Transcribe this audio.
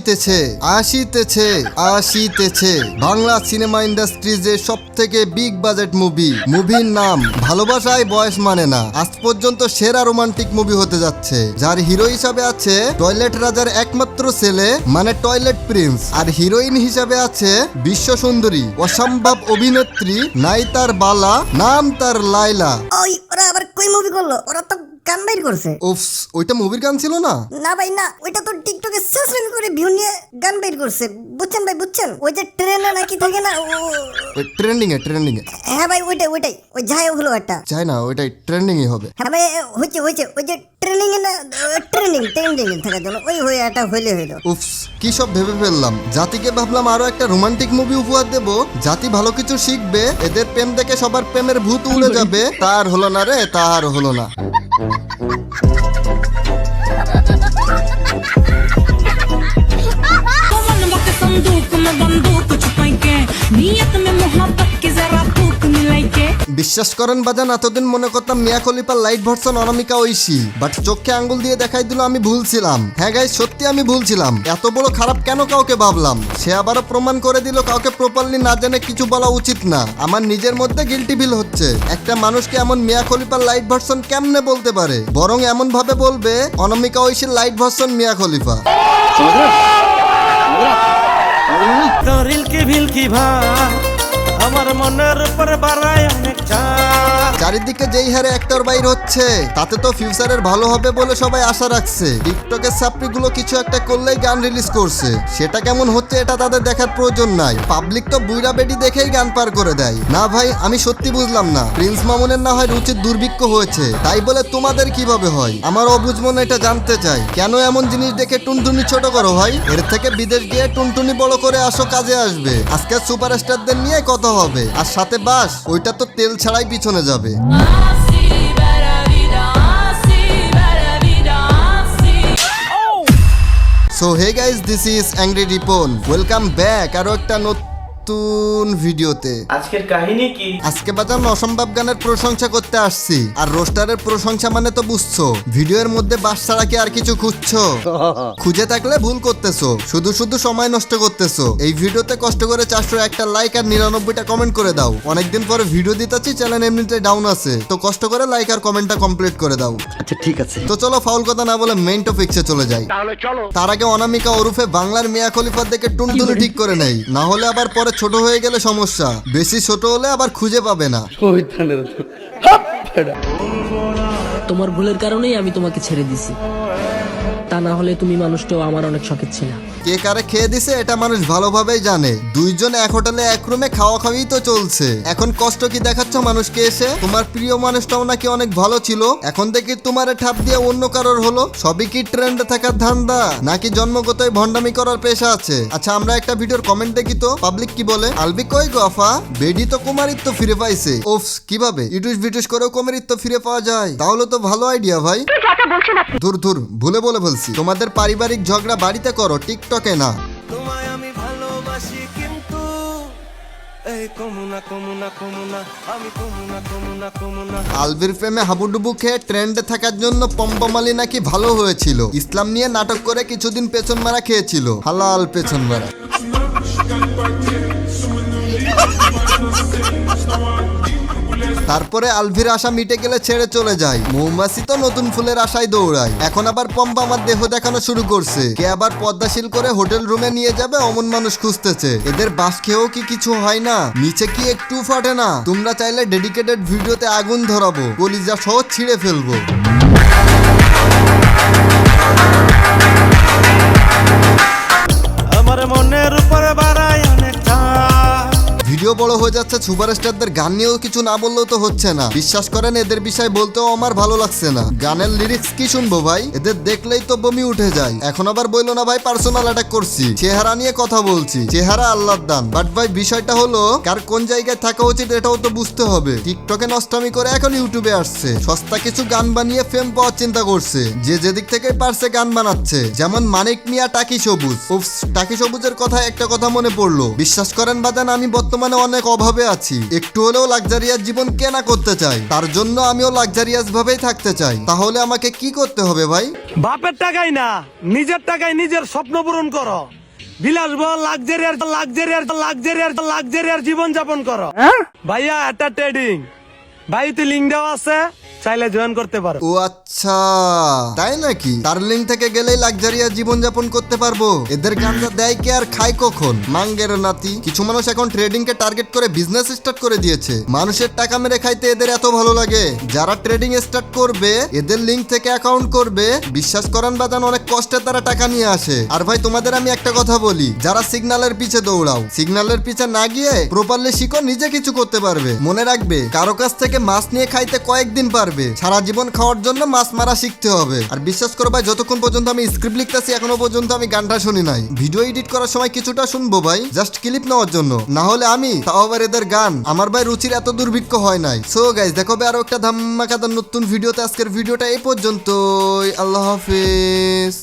আসিতেছে আসিতেছে আসিতেছে বাংলা সিনেমা ইন্ডাস্ট্রিজের সব থেকে বিগ বাজেট মুভির নাম ভালোবাসায় বয়স মানে না। আজ পর্যন্ত সেরা রোমান্টিক মুভি হতে যাচ্ছে, যার হিরো হিসাবে আছে টয়লেট রাজার একমাত্র ছেলে মানে টয়লেট প্রিন্স, আর হিরোইন হিসাবে আছে বিশ্ব সুন্দরী অসম্ভব অভিনেত্রী নাই তার বালা নাম তার লাইলা। ওই ওরা আবার কই মুভি করলো? ওরা তো গান বাইর করছে। উফস, ওইটা মুভির গান ছিল না? না ভাই না, ওইটা তো টিকটকে সেসমেন্ট করে ভিউ নিয়ে গান বাইর করছে। বুঝছেন ভাই, বুঝছেন? ওই যে ট্রেনে নাকি থাকে না, ট্রেন্ডিং এ হ্যাঁ ভাই ওইটাই ওই যাই হলো একটা চাই না, ওইটাই ট্রেন্ডিং এ হবে। হ্যাঁ ভাই হয়েছে ওই যে ট্রেনিং এ না, ট্রেনিং এ থাকার জন্য ওই হয়ে একটা হইলে হইলো। উফস, কি সব ভেবে ফেললাম। জাতিকে ভাবলাম আরো একটা রোমান্টিক মুভি উপহার দেব, জাতি ভালো কিছু শিখবে, এদের প্রেম দেখে সবার প্রেমের ভূত উড়ে যাবে। তার হলো না রে, তার হলো না। বিশ্বাস করেন বাজান, এতদিন মনে করতাম মিয়া খলিফার light version Anamika Oishi, but চোখে আঙ্গুল দিয়ে দেখাই দিল আমি ভুল ছিলাম। হ্যাঁ গাইস, সত্যি আমি ভুল ছিলাম। এত বড় খারাপ কেন কাউকে ভাবলাম? সে আবারও প্রমাণ করে দিল কাউকে প্রপারলি না জেনে কিছু বলা উচিত না। আমার নিজের মধ্যে গিল্টি ফিল হচ্ছে। একটা মানুষকে এমন মিয়া খলিফার লাইট ভার্সন কেমনে বলতে পারে? বরং এমন ভাবে বলবে অনামিকা ঐশীর লাইট ভার্সন মিয়া খলিফা। আমার মনের উপর বাড়ায় অনেক চাপ। চারিদিকে যেই হারে অ্যাক্টর বাইর হচ্ছে, তাতে তো ফিউচারের ভালো হবে বলে সবাই আশা রাখছে। টিকটকের সাপ্রিগুলো কিছু একটা করলেই গান রিলিজ করছে, সেটা কেমন হচ্ছে এটা তাদের দেখার প্রয়োজন নাই। পাবলিক তো বুইরা বেডি দেখেই গান পার করে দেয়। না ভাই, আমি সত্যি বুঝলাম না। প্রিন্স মামুনের না হয় রুচির দুর্ভিক্ষ হয়েছে, তাই বলে তোমাদের কিভাবে হয়? আমার অবুঝ মনে এটা জানতে চাই। কেন এমন জিনিস দেখে টুনটুনি ছোট করো ভাই? এর থেকে বিদেশ গিয়ে টুনটুনি বড় করে আসো, কাজে আসবে। আজকে সুপারস্টারদের নিয়ে কথা হবে, আর সাথে বাস, ওইটা তো তেল ছাড়াই পিছনে যাবে। So hey guys, this is angry Ripon. Welcome back আরো একটা নতুন ভিডিওতে। আজকের কাহিনী কি? আজকে বাজান অসম্ভব গানের প্রশংসা করতে আসছি। আর রোস্টারের প্রশংসা মানে তো বুঝছো, ভিডিওর মধ্যে বাস ছাড়া কি আর কিছু খুঁজছো? খুঁজে থাকলে ভুল করতেছো, শুধু সময় নষ্ট করতেছো। এই ভিডিওতে কষ্ট করে 401টা লাইক আর 99টা কমেন্ট করে দাও। অনেকদিন পরে ভিডিও দিতেছি, চ্যানেল এমনিতে ডাউন আছে, তো কষ্ট করে লাইক আর কমেন্টটা কমপ্লিট করে দাও। আচ্ছা ঠিক আছে। তো চলো ফাউল কথা না বলে মেইন টপিকসে চলে যাই। তার আগে অনামিকা ওরফে বাংলার মিয়া খলিফার দেখে টুনটুনি ঠিক করে নেই, না হলে আবার পরে ছোট হয়ে গেলে সমস্যা। বেশি ছোট হলে আবার খুঁজে পাবে না। তোমার ভুলের কারণেই আমি তোমাকে ছেড়ে দিছি, তা না হলে তুমি মানুষটাও আমার অনেক শখের ছিল। কে কারে খেয়ে দিছে এটা মানুষ ভালোভাবেই জানে। দুইজন এক হোটেলে এক রুমে খাওয়া খাওয়াই তো চলছে। এখন কষ্ট কি দেখাচ্ছ মানুষকে এসে? তোমার প্রিয় মানুষটাও নাকি অনেক ভালো ছিল, এখন দেখি তোমারে ঠাপ দিয়ে অন্য কারোর হলো। সবই কি ট্রেন্ডে থাকার ধান্দা, নাকি জন্মগতই ভণ্ডামি করার পেশা আছে? আচ্ছা, আমরা একটা ভিডিওর কমেন্ট দেখি তো পাবলিক কি বলে। আলবি কই গো আফা, বেডি তো কুমারিত্ব ফিরে পাইছে। ওফস, কিভাবে ইটুস করেও কুমারিত্ব ফিরে পাওয়া যায়? তাহলে তো ভালো আইডিয়া ভাই। ধুর ভুলে বলে ফেলছি। তোমাদের পারিবারিক ঝগড়া বাড়িতে করো, টিকটকে না। তোমায় আমি ভালোবাসি কিন্তু এই কমুনা আমি কমুনা। আলবির প্রেমে হাবুডুবু খেয়ে ট্রেন্ডে থাকার জন্য পম্পমালি নাকি ভালো হয়েছিল। ইসলাম নিয়ে নাটক করে কিছুদিন পেছন মারা খেয়েছিল, হালাল পেছন মারা। তারপরে আলভির আশা মিটে গেলে ছেড়ে চলে যায়। মৌমাছি তো নতুন ফুলের আশায় দৌড়ায়। এখন আবার পম্পা আমার দেহ দেখানো শুরু করছে। কে আবার পদ্মাশীল করে হোটেল রুমে নিয়ে যাবে অমন মানুষ খুঁজতেছে। এদের বাস খেয়েও কি কিছু হয় না? নিচে কি একটু ফাটে না? তোমরা চাইলে ডেডিকেটেড ভিডিওতে আগুন ধরাবো, কলিজা সহ ছিঁড়ে ফেলবো। আমার মনের উপর বাড়ায় অনেক চাপ। ভিডিও বড় হয়ে যাচ্ছে, সুপারস্টারদের গান নিয়েও কিছু না বললেও তো হচ্ছে না। বিশ্বাস করেন, এদের বিষয় বলতেও আমার ভালো লাগছে না। গানের লিরিক্স কি শুনবো ভাই? এদের দেখলেই তো বমি উঠে যায়। এখন আবার বললো না ভাই পার্সোনাল অ্যাটাক করছি, চেহারা নিয়ে কথা বলছি। চেহারা আল্লাহর দান, বাট ভাই বিষয়টা হলো কার কোন জায়গায় থাকা উচিত এটাও তো বুঝতে হবে। টিকটকে নষ্টামি করে এখন ইউটিউবে আসছে, সস্তা কিছু গান বানিয়ে ফেম পাওয়ার চিন্তা করছে। যে যেদিক থেকে পারছে গান বানাচ্ছে, যেমন মানিক মিয়া টাকি সবুজ। উফস, টাকি সবুজের কথা একটা কথা মনে পড়লো। বিশ্বাস করেন বাজান, আমি বর্তমানে অনেক অভাবে আছি, একটু হলেও লাক্সারিয়াস জীবন কেনা করতে চাই, তার জন্য আমিও লাক্সারিয়াস ভাবেই থাকতে চাই। তাহলে আমাকে কি করতে হবে ভাই? বাপের টাকাই না, নিজের টাকায় নিজের স্বপ্ন পূরণ করো, বিলাসবহুল লাক্সারিয়ার জীবন যাপন করো। ভাইয়া এটা ট্রেডিং, ভাই তুই লিঙ্ক দেওয়া আছে, চাইলে জয়েন করতে পারো। ও আচ্ছা, তাই নাকি? ডার্লিং থেকে গেলেই লাক্সারিয়াস জীবন যাপন করতে পারবো? এদের গাঞ্জা দেয় কে আর খায় কখন? মাঙ্গের নাতি। কিছু মানুষ এখন ট্রেডিং কে টার্গেট করে বিজনেস স্টার্ট করে দিয়েছে। মানুষের টাকা মেরে খাইতে এদের এত ভালো লাগে। যারা ট্রেডিং স্টার্ট করবে এদের লিঙ্ক থেকে অ্যাকাউন্ট করবে, বিশ্বাস করেন বাজান অনেক কষ্টে তারা টাকা নিয়ে আসে। আর ভাই তোমাদের আমি একটা কথা বলি, যারা সিগন্যালের পিছে দৌড়াও, সিগন্যালের পিছে না গিয়ে প্রপারলি শিখো, নিজে কিছু করতে পারবে। মনে রাখবে কারো কাছ থেকে মাছ নিয়ে খাইতে কয়েকদিন পারবে, সারা জীবন খাওয়ার জন্য মাছ মারা শিখতে হবে। আর বিশ্বাস করো ভাই, যতক্ষণ পর্যন্ত আমি স্ক্রিপ্ট লিখতেছি এখনো পর্যন্ত আমি গানটা শুনি নাই। ভিডিও এডিট করার সময় কিছুটা শুনবো ভাই, জাস্ট ক্লিপ নেওয়ার জন্য, না হলে আমি তাও আবার এদের গান আমার ভাই রুচির এত দুর্ভিক্ষ হয় নাই। সো গাইস, দেখো ভাই আরো একটা ধামাকাদার নতুন ভিডিওতে। আজকের ভিডিওটা এই পর্যন্তই, আল্লাহ হাফেজ।